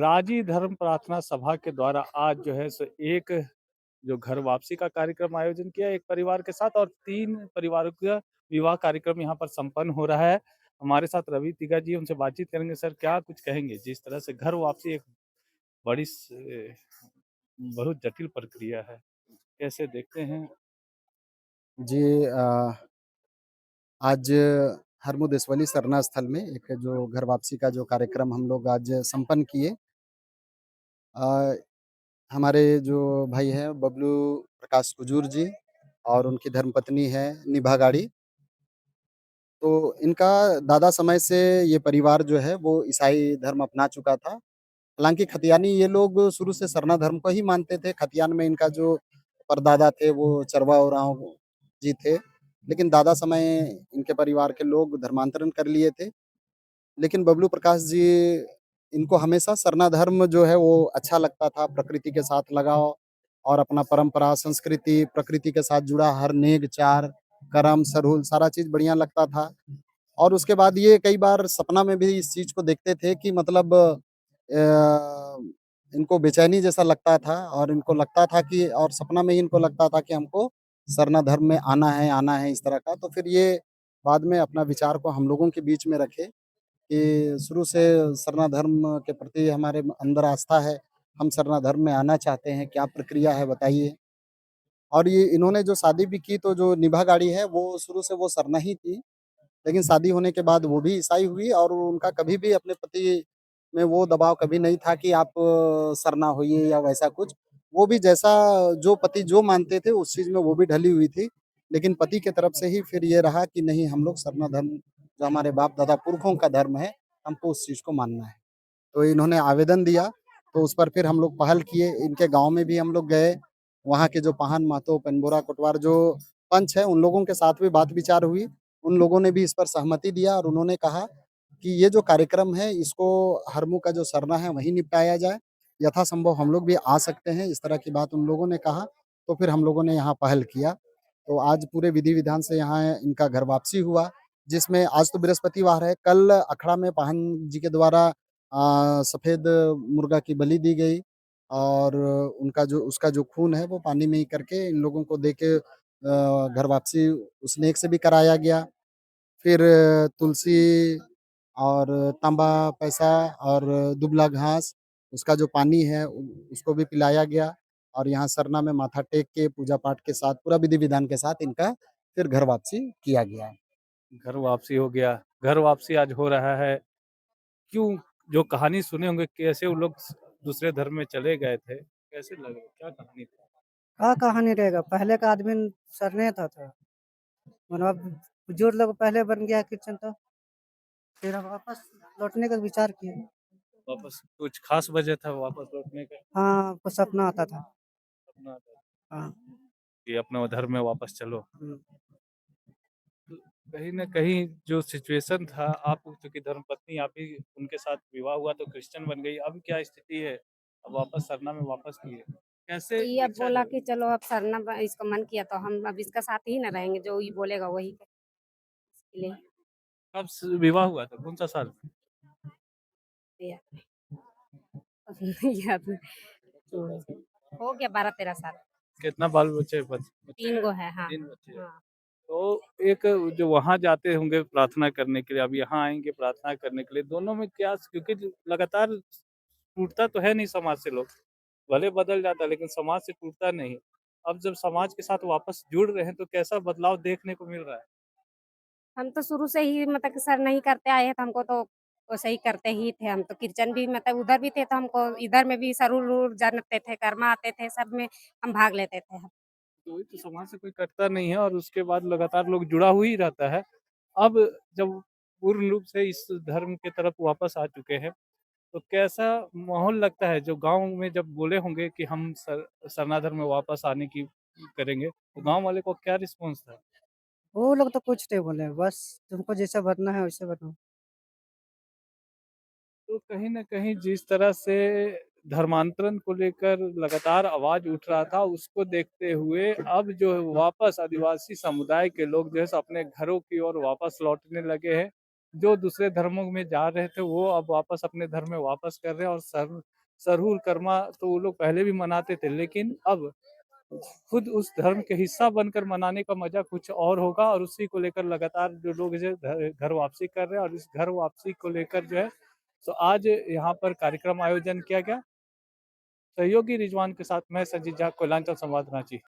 राजी धर्म प्रार्थना सभा के द्वारा आज जो है सो एक जो घर वापसी का कार्यक्रम आयोजन किया एक परिवार के साथ और 3 परिवारों का विवाह कार्यक्रम यहाँ पर संपन्न हो रहा है। हमारे साथ रवि तिगा जी उनसे बातचीत करेंगे। सर क्या कुछ कहेंगे? जिस तरह से घर वापसी एक बड़ी बहुत जटिल प्रक्रिया है। कैसे देखते हैं? जी आज हरमुदेश्वली सरना स्थल में एक जो घर वापसी का जो कार्यक्रम हम लोग आज संपन्न किए। अ, हमारे जो भाई हैं बबलू प्रकाश कुजूर जी और उनकी धर्मपत्नी है निभा गाड़ी। तो इनका दादा समय से ये परिवार जो है वो ईसाई धर्म अपना चुका था। हालाँकि खतियानी ये लोग शुरू से सरना धर्म को ही मानते थे। खतियान में इनका जो परदादा थे वो चरवा ओरांव जी थे। लेकिन दादा समय इनके परिवार के लोग धर्मांतरण कर लिए थे। लेकिन बबलू प्रकाश जी इनको हमेशा सरना धर्म जो है वो अच्छा लगता था, प्रकृति के साथ लगाव और अपना परंपरा, संस्कृति, प्रकृति के साथ जुड़ा हर नेक, चार, कर्म, सरहुल सारा चीज़ बढ़िया लगता था। और उसके बाद ये कई बार सपना में भी इस चीज़ को देखते थे कि मतलब इनको बेचैनी जैसा लगता था और इनको लगता था कि और सपना में ही इनको लगता था कि हमको सरना धर्म में आना है इस तरह का। तो फिर ये बाद में अपना विचार को हम लोगों के बीच में रखे कि शुरू से सरना धर्म के प्रति हमारे अंदर आस्था है। हम सरना धर्म में आना चाहते हैं, क्या प्रक्रिया है बताइए? और ये इन्होंने जो शादी भी की तो जो निभा गाड़ी है वो शुरू से वो सरना ही थी। लेकिन शादी होने के बाद वो भी ईसाई हुई और उनका कभी भी अपने पति में वो दबाव कभी नहीं था कि आप सरना होइए या वैसा कुछ। वो भी जैसा जो पति जो मानते थे उस चीज़ में वो भी ढली हुई थी। लेकिन पति की तरफ से ही फिर ये रहा कि नहीं हम लोग सरना धर्म जो हमारे बाप-दादा पुरखों का धर्म है, हमको उस चीज़ को मानना है। तो इन्होंने आवेदन दिया, तो उस पर फिर हम लोग पहल किए। इनके गाँव में भी हम लोग गए। वहाँ के जो पाहन महतो, पेंबोरा कोटवार जो पंच हैं, उन लोगों के साथ भी बात-विचार हुई। उन लोगों ने भी इस पर सहमति दिया और उन्होंने कहा कि ये जो कार्यक्रम है, इसको हरमू का जो सरना है, वहीं निपटाया जाए। यथासंभव हम लोग भी आ सकते हैं, इस तरह की बात उन लोगों ने कहा। तो फिर हम लोगों ने यहाँ पहल किया। तो आज पूरे विधि-विधान से यहाँ इनका घर वापसी हुआ, जिसमें आज तो बृहस्पतिवार है, कल अखड़ा में पाहन जी के द्वारा सफ़ेद मुर्गा की बलि दी गई और उनका जो उसका जो खून है वो पानी में ही करके इन लोगों को दे के घर वापसी उस नेक से भी कराया गया। फिर तुलसी और तांबा पैसा और दुबला घास, उसका जो पानी है उसको भी पिलाया गया और यहाँ सरना में माथा टेक के पूजा-पाठ के साथ पूरा विधि-विधान के साथ इनका फिर घर वापसी किया गया। घर वापसी हो गया, घर वापसी आज हो रहा है। क्यों? जो कहानी सुने होंगे कैसे वो लोग दूसरे धर्म में चले गए थे, कैसे लगे? क्या कहानी थी? का कहानी रहेगा, पहले का आदमी सरने था। मतलब बुजुर्ग लोग पहले बन गया क्रिश्चन तो फिर हम वापस लौटने का विचार किए। वापस कुछ खास वजह था वापस लौटने का? हाँ, कुछ सपना आता था। अपना हाँ। कि अपने धर्म में वापस चलो। हुँ। तो कहीं न कहीं जो सिचुएशन था, आप चूँकि धर्मपत्नी आप ही उनके साथ विवाह हुआ तो क्रिश्चियन बन गई, अब क्या स्थिति है? अब वापस सरना में वापस किए। कैसे तो ये अब इच्छा बोला है? कि चलो अब सरना इसका मन किया तो हम अब इसका साथ ही ना रहेंगे, जो ये बोलेगा वही के लिए कब स विवाह हुआ था? कौन-सा साल में? दिया। अब नहीं याद है। छोटा हुँ, सा। हो गया 12-13 साल। कितना बाल-बच्चे बच्चे 3 हैं? गो है, हाँ। 3 बच्चे हैं। हाँ। तो एक जो वहाँ जाते होंगे प्रार्थना करने के लिए, अब यहाँ आएँगे प्रार्थना करने के लिए, दोनों में क्या क्योंकि लगातार टूटता तो है नहीं समाज से लोग, भले बदल जाता है लेकिन समाज से टूटता नहीं। अब जब समाज के साथ वापस जुड़ रहे हैं तो कैसा बदलाव देखने को मिल रहा है? हम तो शुरू से ही मतलब कि सर नहीं करते आए हैं तो हमको तो वैसे ही करते ही थे। हम तो क्रिश्चियन भी मतलब उधर भी थे तो हमको इधर में भी सरुल-उरुल जानते थे, कर्मा आते थे, सब में हम भाग लेते थे। तो वही तो समाज से कोई कटता नहीं है और उसके बाद लगातार लोग जुड़ा हुआ ही रहता है। अब जब पूर्ण रूप से इस धर्म की तरफ वापस आ चुके हैं, तो कैसा माहौल लगता है? जो गाँव में जब बोले होंगे कि हम सरना धर्म में वापस आने की करेंगे, तो गाँव वाले को क्या रिस्पॉन्स था? वो लोग तो कुछ नहीं बोले, बस तुमको जैसा बनना है वैसे बनो। तो कहीं न कहीं जिस तरह से धर्मांतरण को लेकर लगातार आवाज़ उठ रहा था, उसको देखते हुए अब जो है वापस आदिवासी समुदाय के लोग जो है सो अपने घरों की ओर वापस लौटने लगे हैं। जो दूसरे धर्मों में जा रहे थे वो अब वापस अपने धर्म में वापस कर रहे हैं। और सरहुल कर्मा तो वो लोग पहले भी मनाते थे, लेकिन अब खुद उस धर्म के हिस्सा बनकर मनाने का मजा कुछ और होगा। और उसी को लेकर लगातार जो लोग जो घर वापसी कर रहे हैं, और इस घर वापसी को लेकर जो है तो आज यहाँ पर कार्यक्रम आयोजन किया गया। सहयोगी रिजवान के साथ मैं संजीत झा, कोयलांचल संवाद, रांची।